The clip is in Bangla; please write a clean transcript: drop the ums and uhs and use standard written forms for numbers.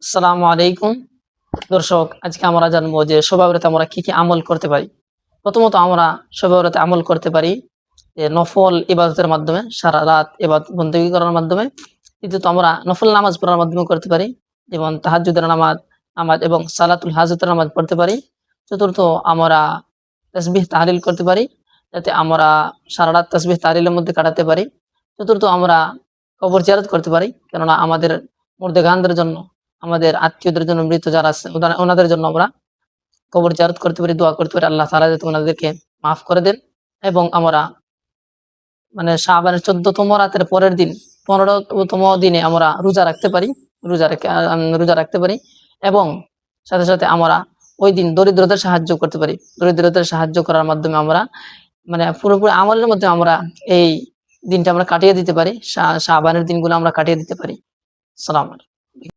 আসসালামু আলাইকুম। দর্শক, আজকে আমরা জানবো যে শবে বরাতে আমরা কি আমল করতে পারি। প্রথমত আমরা শবে বরাতে আমল করতে পারি যে নফল ইবাদতের মাধ্যমে, সারা রাত ইবাদত বন্দেগী করার মাধ্যমে। দ্বিতীয়ত আমরা নফল নামাজ পড়ার মাধ্যমে করতে পারি। যেমন তাহাজ্জুদের নামাজ নামাজ এবং সালাতুল হাজতের নামাজ পড়তে পারি। চতুর্থ আমরা তাসবিহ তাহলিল করতে পারি, যাতে আমরা সারা রাত তাসবিহ তাহলিলের মধ্যে কাটাতে পারি। চতুর্থ আমরা কবর জিয়ারত করতে পারি। কেননা আমাদের মুর্দেগানদের জন্য, আমাদের আত্মীয়দের জন্য, মৃত যারা আছে ওনাদের জন্য আমরা কবর জিয়ারত করতে পারি, দোয়া করতে পারি আল্লাহ তাআলা যাতে ওনাদেরকে মাফ করে দেন। এবং আমরা মানে শাবানের ১৪তম রাতের পরের দিন ১৫তম দিনে আমরা রোজা রাখতে পারি। রোজা রাখতে পারি এবং সাথে, সাথে আমরা ওই দিন দরিদ্রদের সাহায্য করতে পারি। দরিদ্রদের সাহায্য করার মাধ্যমে আমরা মানে পুরোপুরি আমলের মধ্যে আমরা এই দিনটা আমরা কাটিয়ে দিতে পারি। শাবানের দিনগুলো আমরা কাটিয়ে দিতে পারি। সালাম আলাইকুম।